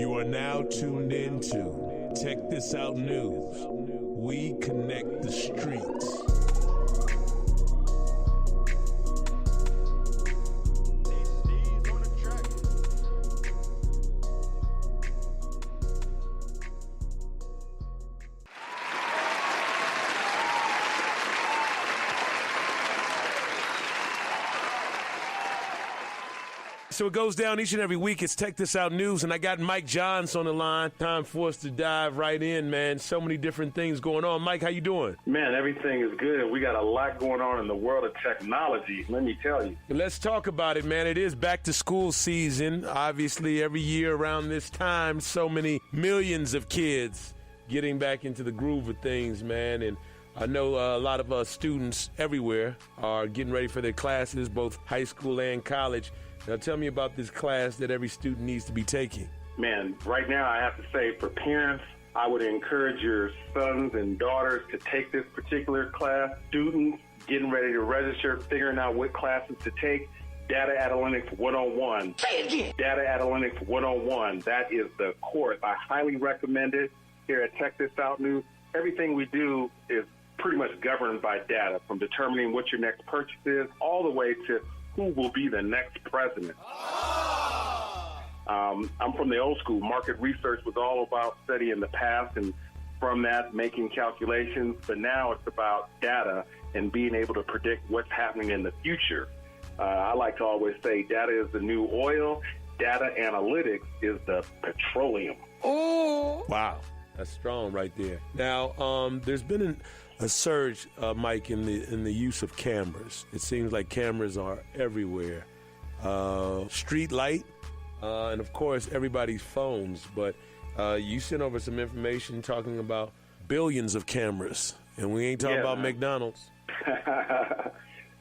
You are now tuned into Check This Out News. We connect the streets. So it goes down each and every week. It's Check This Out News, and I got Mike Johns on the line. Time for us to dive right in, man. So many different things going on. Mike, how you doing? Man, everything is good. We got a lot going on in the world of technology, let me tell you. Let's talk about it, man. It is back to school season. Obviously, every year around this time, so many millions of kids getting back into the groove of things, man. And I know a lot of students everywhere are getting ready for their classes, both high school and college. Now, tell me about this class that every student needs to be taking. Man, right now I have to say for parents, I would encourage your sons and daughters to take this particular class. Students getting ready to register, figuring out what classes to take. Data Analytics 101. Say it again. Data Analytics 101. That is the course. I highly recommend it here at Check This Out News. Everything we do is pretty much governed by data, from determining what your next purchase is all the way to who will be the next president. I'm from the old school. Market research was all about studying the past and from that making calculations, but now it's about data and being able to predict what's happening in the future. I like to always say data is the new oil, data analytics is the petroleum. Oh, wow. That's strong right there. Now, there's been a surge, Mike, in the use of cameras. It seems like cameras are everywhere. Street light, and of course, everybody's phones. But you sent over some information talking about billions of cameras, and we ain't talking about McDonald's.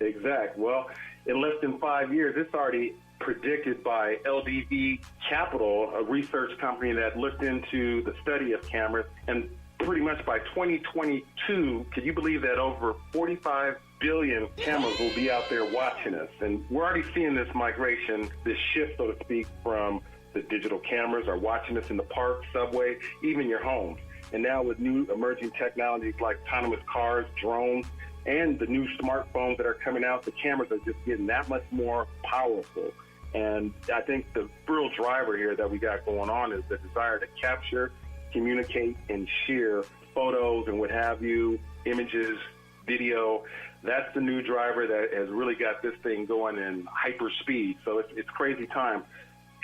Exact. Well, in less than 5 years, it's already predicted by LDV Capital, a research company that looked into the study of cameras, and pretty much by 2022, can you believe that over 45 billion cameras will be out there watching us? And we're already seeing this migration, this shift, so to speak, from the digital cameras are watching us in the park, subway, even your homes. And now with new emerging technologies like autonomous cars, drones, and the new smartphones that are coming out, the cameras are just getting that much more powerful. And I think the real driver here that we got going on is the desire to capture, communicate, and share photos and what have you, images, video. That's the new driver that has really got this thing going in hyper speed. So it's crazy time.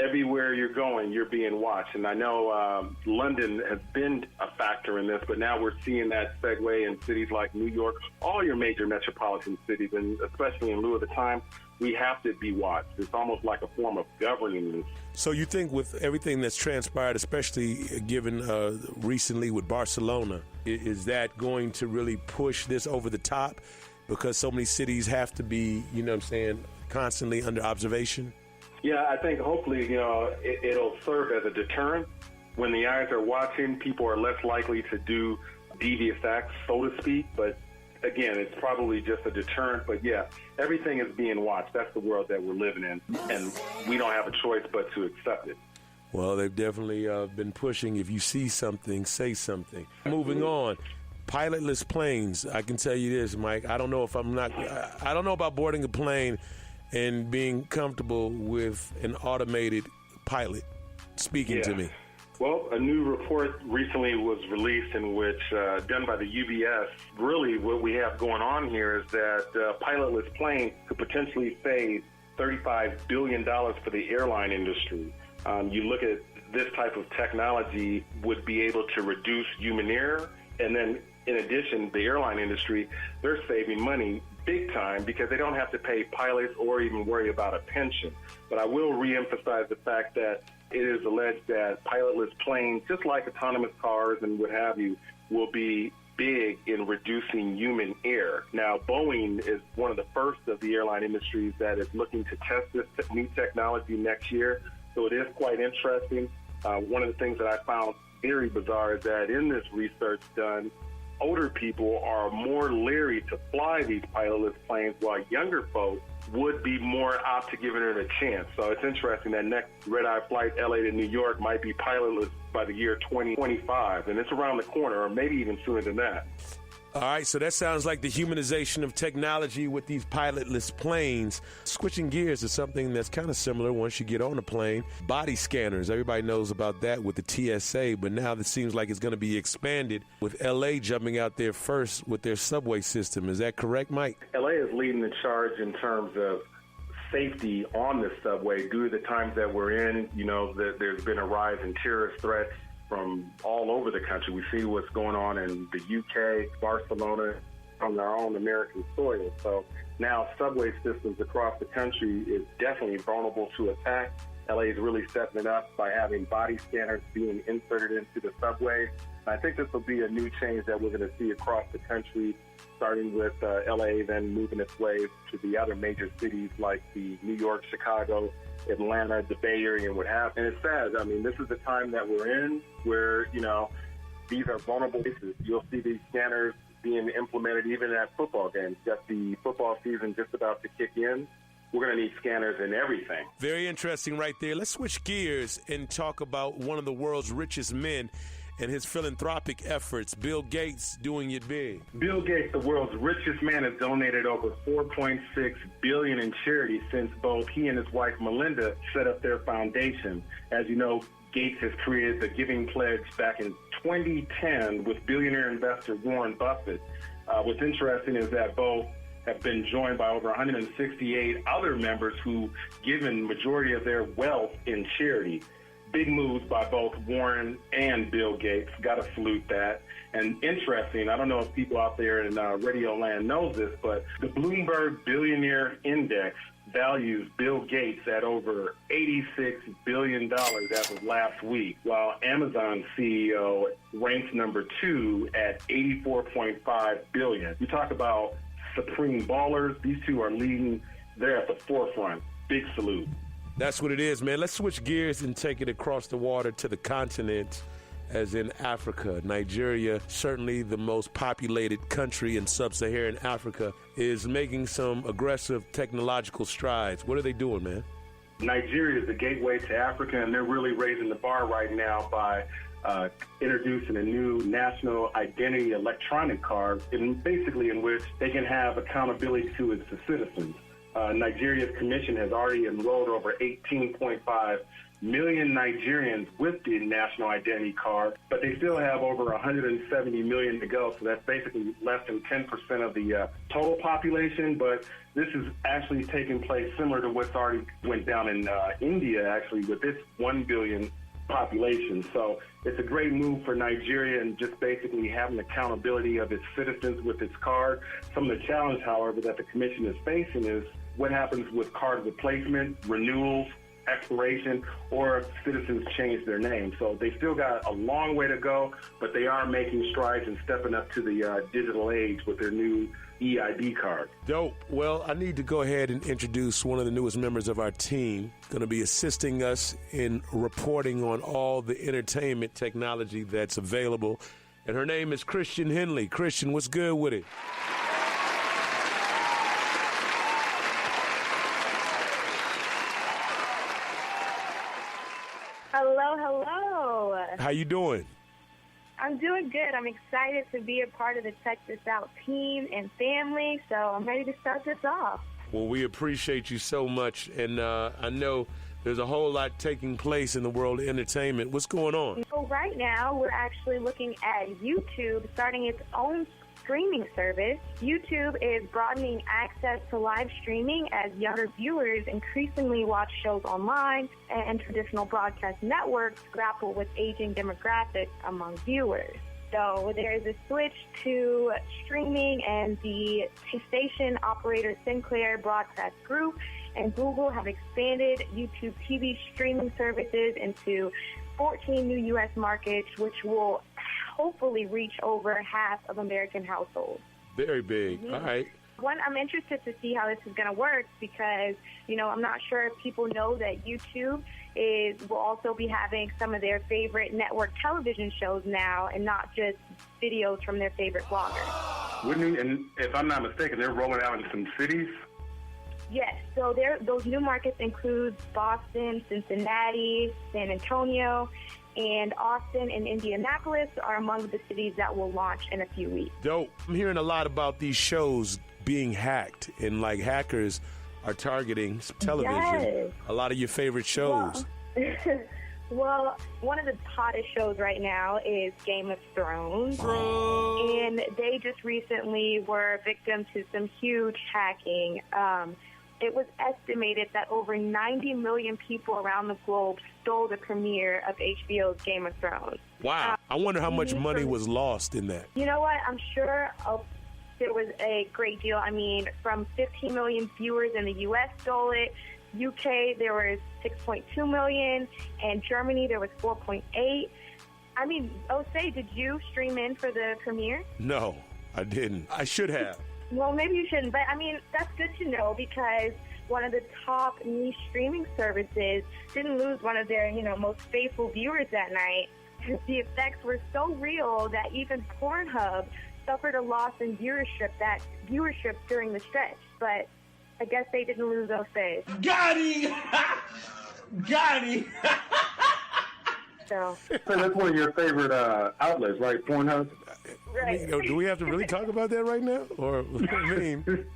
Everywhere you're going, you're being watched. And I know London has been a factor in this, but now we're seeing that segue in cities like New York, all your major metropolitan cities, and especially in lieu of the time, we have to be watched. It's almost like a form of governing this. So you think with everything that's transpired, especially given recently with Barcelona, is that going to really push this over the top because so many cities have to be, you know what I'm saying, constantly under observation? Yeah, I think hopefully, it'll serve as a deterrent. When the eyes are watching, people are less likely to do devious acts, so to speak. But again, it's probably just a deterrent. But yeah, everything is being watched. That's the world that we're living in. And we don't have a choice but to accept it. Well, they've definitely been pushing. If you see something, say something. Moving on. Pilotless planes. I can tell you this, Mike. I don't know about boarding a plane and being comfortable with an automated pilot speaking to me. Well, a new report recently was released in which, done by the UBS, really what we have going on here is that pilotless plane could potentially save $35 billion for the airline industry. You look at this type of technology would be able to reduce human error, and then in addition, the airline industry, they're saving money big time because they don't have to pay pilots or even worry about a pension. But I will reemphasize the fact that it is alleged that pilotless planes, just like autonomous cars and what have you, will be big in reducing human error. Now, Boeing is one of the first of the airline industries that is looking to test this new technology next year. So it is quite interesting. One of the things that I found very bizarre is that in this research done, older people are more leery to fly these pilotless planes, while younger folks would be more apt to giving it a chance. So it's interesting that next red-eye flight LA to New York might be pilotless by the year 2025, and it's around the corner, or maybe even sooner than that. All right, so that sounds like the humanization of technology with these pilotless planes. Switching gears to something that's kind of similar once you get on a plane. Body scanners, everybody knows about that with the TSA, but now it seems like it's going to be expanded with LA jumping out there first with their subway system. Is that correct, Mike? LA is leading the charge in terms of safety on the subway due to the times that we're in. You know, there's been a rise in terrorist threats from all over the country. We see what's going on in the UK, Barcelona, on our own American soil. So now subway systems across the country is definitely vulnerable to attack. LA is really stepping it up by having body scanners being inserted into the subways. I think this will be a new change that we're going to see across the country, starting with LA, then moving its way to the other major cities like the New York, Chicago, Atlanta, the Bay Area, and what have you. And it's sad. I mean, this is the time that we're in where, you know, these are vulnerable places. You'll see these scanners being implemented even at football games. Got the football season just about to kick in. We're going to need scanners in everything. Very interesting right there. Let's switch gears and talk about one of the world's richest men and his philanthropic efforts. Bill Gates doing it big. Bill Gates, the world's richest man, has donated over $4.6 billion in charity since both he and his wife Melinda set up their foundation. As you know, Gates has created the Giving Pledge back in 2010 with billionaire investor Warren Buffett. What's interesting is that both have been joined by over 168 other members who given majority of their wealth in charity. Big moves by both Warren and Bill Gates. Got to salute that. And interesting, I don't know if people out there in Radio Land knows this, but the Bloomberg Billionaire Index values Bill Gates at over $86 billion as of last week, while Amazon CEO ranks number 2 at $84.5 billion. You talk about supreme ballers. These two are leading. They're at the forefront. Big salute. That's what it is, man. Let's switch gears and take it across the water to the continent, as in Africa. Nigeria, certainly the most populated country in sub-Saharan Africa, is making some aggressive technological strides. What are they doing, man? Nigeria is the gateway to Africa, and they're really raising the bar right now by introducing a new national identity electronic card, in which they can have accountability to its citizens. Nigeria's commission has already enrolled over 18.5 million Nigerians with the national identity card, but they still have over 170 million to go. So that's basically less than 10% of the total population. But this is actually taking place similar to what's already went down in India, actually, with its 1 billion population. So it's a great move for Nigeria and just basically having accountability of its citizens with its card. Some of the challenge, however, that the commission is facing is what happens with card replacement, renewals, expiration, or if citizens change their name. So they still got a long way to go, but they are making strides and stepping up to the digital age with their new EID card. Dope. Well, I need to go ahead and introduce one of the newest members of our team, going to be assisting us in reporting on all the entertainment technology that's available. And her name is Christen Henley. Christen, what's good with it? Hello. How you doing? I'm doing good. I'm excited to be a part of the Check This Out team and family, so I'm ready to start this off. Well, we appreciate you so much, and I know there's a whole lot taking place in the world of entertainment. What's going on? So right now, we're actually looking at YouTube starting its own streaming service. YouTube is broadening access to live streaming as younger viewers increasingly watch shows online, and traditional broadcast networks grapple with aging demographics among viewers. So there is a switch to streaming, and the station operator Sinclair Broadcast Group and Google have expanded YouTube TV streaming services into 14 new U.S. markets, which will hopefully reach over half of American households. Very big. Mm-hmm. All right. One, I'm interested to see how this is going to work because, I'm not sure if people know that YouTube will also be having some of their favorite network television shows now and not just videos from their favorite bloggers. And if I'm not mistaken, they're rolling out in some cities? Yes, so those new markets include Boston, Cincinnati, San Antonio, and Austin and Indianapolis are among the cities that will launch in a few weeks. Dope. I'm hearing a lot about these shows being hacked and like hackers are targeting television. Yes. A lot of your favorite shows. Well, one of the hottest shows right now is Game of Thrones. And they just recently were victim to some huge hacking. It was estimated that over 90 million people around the globe stole the premiere of HBO's Game of Thrones. Wow. I wonder how much money was lost in that. You know what? I'm sure there was a great deal. I mean, from 15 million viewers in the U.S. stole it. UK, there was 6.2 million. And Germany, there was 4.8. I mean, Osei, did you stream in for the premiere? No, I didn't. I should have. Well, maybe you shouldn't, but I mean, that's good to know because one of the top niche streaming services didn't lose one of their, most faithful viewers that night. The effects were so real that even Pornhub suffered a loss in viewership during the stretch, but I guess they didn't lose those days. Got him! Got him! So that's one of your favorite outlets, right? Pornhub? right. Do we have to really talk about that right now? Or,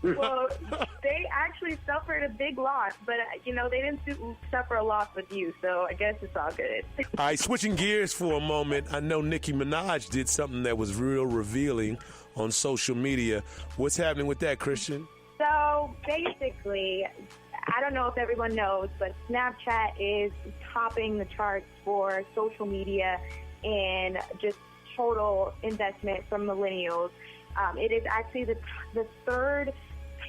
Well, they actually suffered a big loss, but, they didn't suffer a loss with you, so I guess it's all good. All right, switching gears for a moment. I know Nicki Minaj did something that was real revealing on social media. What's happening with that, Christian? So basically, I don't know if everyone knows, but Snapchat is topping the charts for social media and just total investment from millennials. It is actually the third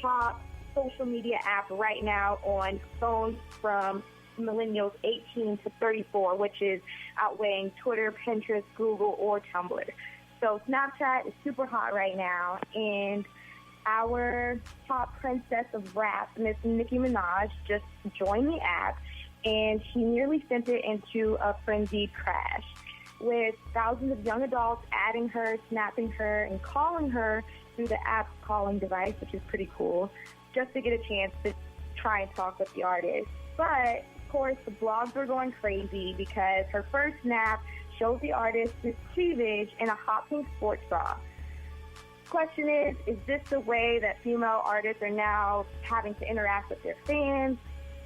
top social media app right now on phones from millennials 18 to 34, which is outweighing Twitter, Pinterest, Google, or Tumblr. So Snapchat is super hot right now, and our top princess of rap, Miss Nicki Minaj, just joined the app, and she nearly sent it into a frenzied crash, with thousands of young adults adding her, snapping her, and calling her through the app's calling device, which is pretty cool, just to get a chance to try and talk with the artist. But, of course, the blogs were going crazy because her first snap shows the artist with cleavage in a hot pink sports bra. Question is this the way that female artists are now having to interact with their fans?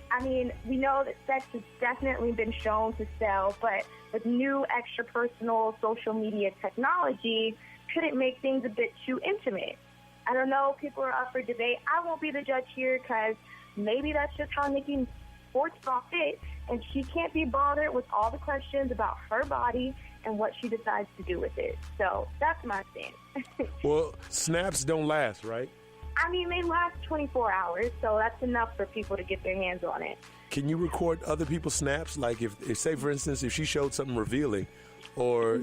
I mean, we know that sex has definitely been shown to sell, but with new extra personal social media technology, could it make things a bit too intimate? I don't know. People are up for debate. I won't be the judge here because maybe that's just how Nicki's sports bra fit, and she can't be bothered with all the questions about her body and what she decides to do with it. So that's my stance. Well, snaps don't last, right? I mean, they last 24 hours, so that's enough for people to get their hands on it. Can you record other people's snaps? Like, if say, for instance, if she showed something revealing, or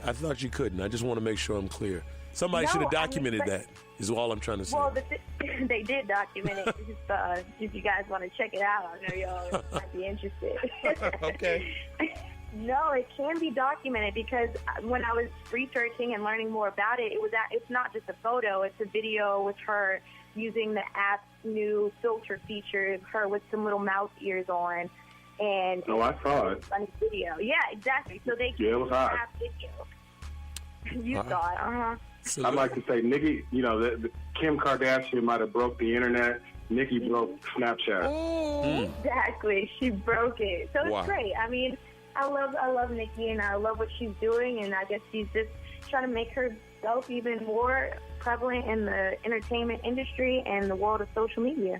I thought you couldn't. I just want to make sure I'm clear. Somebody should have documented that, is all I'm trying to say. Well, they did document it. If you guys want to check it out, I know y'all might be interested. Okay. No, it can be documented because when I was researching and learning more about it, it's not just a photo. It's a video with her using the app's new filter features, her with some little mouse ears on. And I saw it. Funny video. Yeah, exactly. So they it was hot. have video. You saw it, So I'd like to say, Nicki, Kim Kardashian might have broke the internet. Nicki broke Snapchat. Exactly. She broke it. So it's great. I mean, I love Nicki, and I love what she's doing, and I guess she's just trying to make herself even more prevalent in the entertainment industry and the world of social media.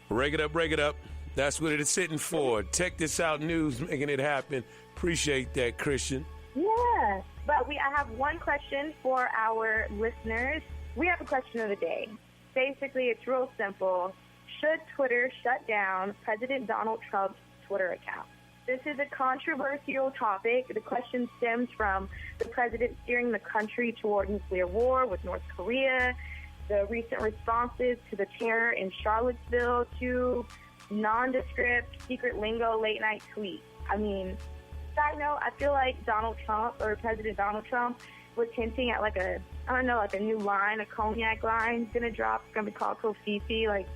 Break it up, break it up. That's what it is sitting for. Check this out, news, making it happen. Appreciate that, Christian. Yeah, but I have one question for our listeners. We have a question of the day. Basically, it's real simple. Should Twitter shut down President Donald Trump's Twitter account? This is a controversial topic. The question stems from the president steering the country toward nuclear war with North Korea, the recent responses to the terror in Charlottesville to nondescript, secret lingo, late-night tweets. I mean, side note, I feel like Donald Trump, or President Donald Trump, was hinting at like a new line, a cognac line, gonna drop. It's gonna be called Kofifi, like.